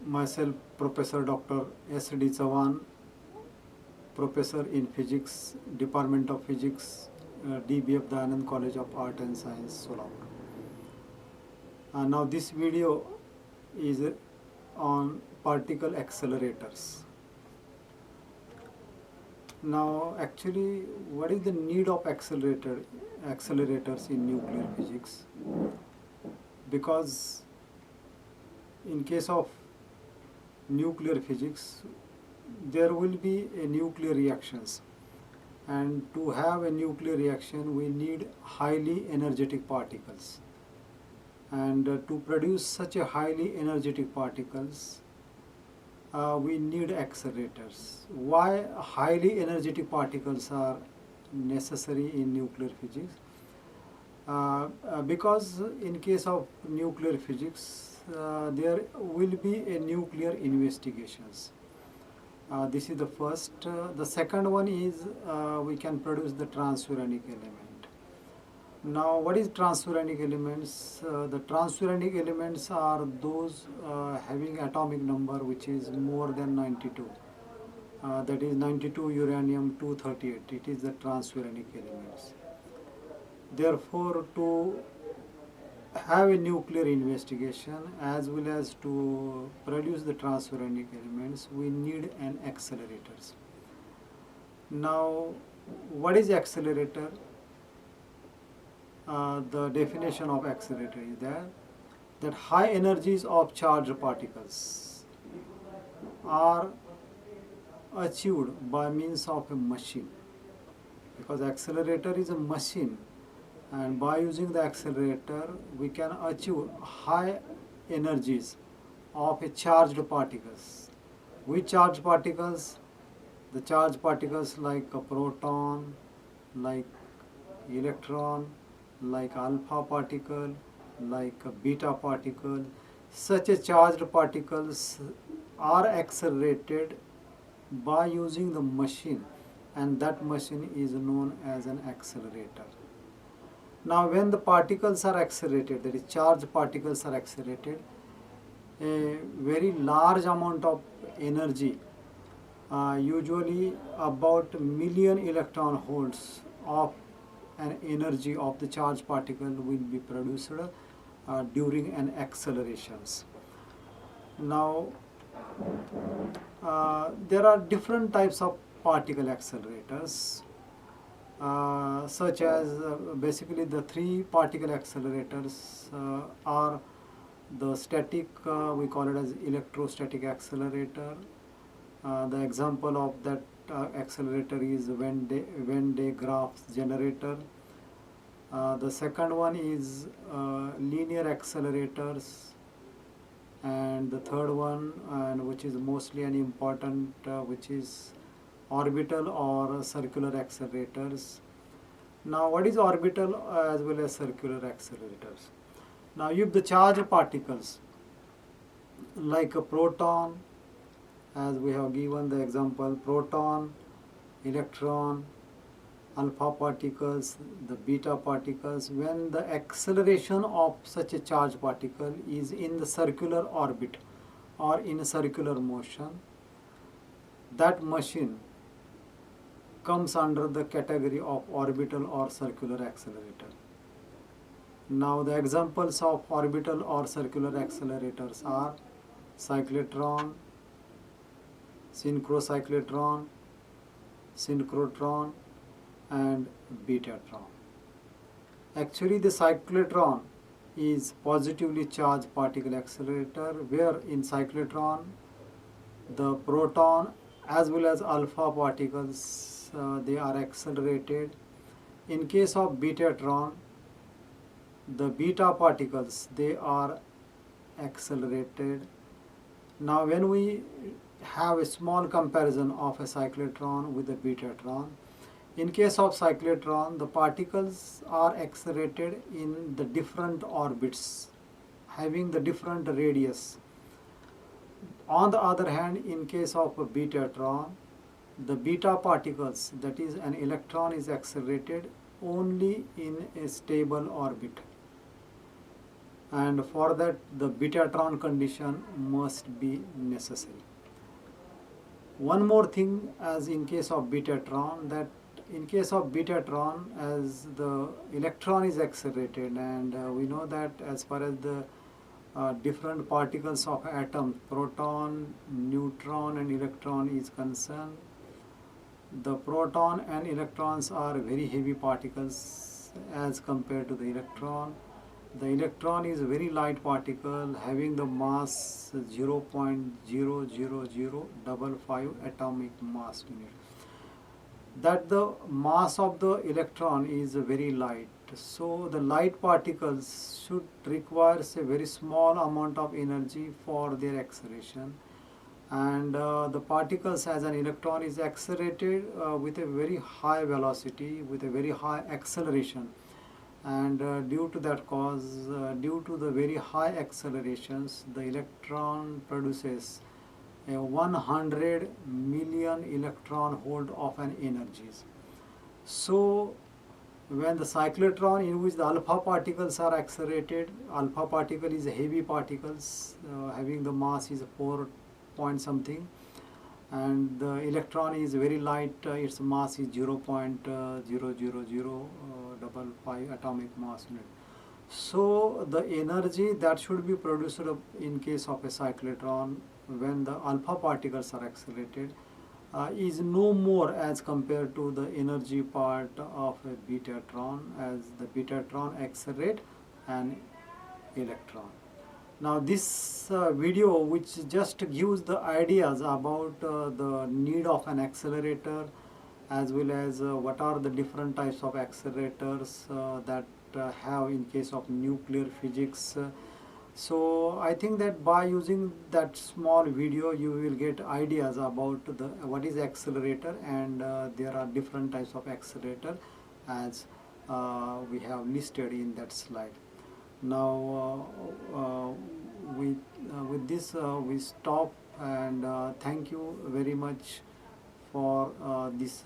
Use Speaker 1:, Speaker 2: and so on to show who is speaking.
Speaker 1: Myself, Professor Dr. S.D. Chavan, Professor in Physics, Department of Physics, DBF Dayanand College of Art and Science, Solapur. Now this video is on particle accelerators. Now actually, what is the need of accelerators in nuclear physics? Because in case of nuclear physics, there will be a nuclear reactions, and to have a nuclear reaction we need highly energetic particles, and to produce such a highly energetic particles we need accelerators. Why highly energetic particles are necessary in nuclear physics? Because in case of nuclear physics there will be a nuclear investigations. This is the first. The second one is we can produce the transuranic element. Now, what is transuranic elements? The transuranic elements are those having atomic number which is more than 92. That is 92 uranium 238. It is the transuranic elements. Therefore, to have a nuclear investigation as well as to produce the transuranic elements, we need an accelerators. Now, what is accelerator? The definition of accelerator is that high energies of charged particles are achieved by means of a machine, because accelerator is a machine, and by using the accelerator we can achieve high energies of a charged particles. Which charged particles? The charged particles like a proton, like electron, like alpha particle, like a beta particle. Such a charged particles are accelerated by using the machine, and that machine is known as an accelerator. Now, when the particles are accelerated, that is charged particles are accelerated, a very large amount of energy, usually about million electron volts of an energy of the charged particle will be produced during an accelerations. Now, there are different types of particle accelerators, such as basically the three particle accelerators are the static, we call it as electrostatic accelerator. The example of that accelerator is Venn de Graaff generator. The second one is linear accelerators, and the third one, and which is mostly an important, which is orbital or circular accelerators. Now, what is orbital as well as circular accelerators? Now, if the charged particles like a proton, as we have given the example, proton, electron, alpha particles, the beta particles, when the acceleration of such a charged particle is in the circular orbit or in a circular motion, that machine comes under the category of orbital or circular accelerator. Now, the examples of orbital or circular accelerators are cyclotron, synchrocyclotron, synchrotron, and betatron. Actually, the cyclotron is positively charged particle accelerator, where in cyclotron the proton as well as alpha particles they are accelerated. In case of betatron, the beta particles they are accelerated. Now, when we have a small comparison of a cyclotron with a betatron, in case of cyclotron, the particles are accelerated in the different orbits, having the different radius. On the other hand, in case of a betatron, the beta particles, that is an electron, is accelerated only in a stable orbit. and for that the betatron condition must be necessary. One more thing, as in case of betatron, that in case of betatron, as the electron is accelerated, and we know that as far as the different particles of atom, proton, neutron and electron is concerned, the proton and electrons are very heavy particles as compared to the electron. The electron is a very light particle having the mass 0.00055 atomic mass unit. That the mass of the electron is very light. So the light particles should require a very small amount of energy for their acceleration, and the particles as an electron is accelerated with a very high velocity, with a very high acceleration, and due to that cause, due to the very high accelerations, the electron produces a 100 million electron volt of an energies. So when the cyclotron in which the alpha particles are accelerated, alpha particle is a heavy particles having the mass is 4 point something, and the electron is very light, its mass is 0.00055 atomic mass unit. So the energy that should be produced in case of a cyclotron when the alpha particles are accelerated is no more as compared to the energy part of a betatron, as the betatron accelerate an electron. Now this video, which just gives the ideas about the need of an accelerator, as well as what are the different types of accelerators that have in case of nuclear physics. So I think that by using that small video you will get ideas about the what is accelerator, and there are different types of accelerator as we have listed in that slide. Now with this we stop, and thank you very much for this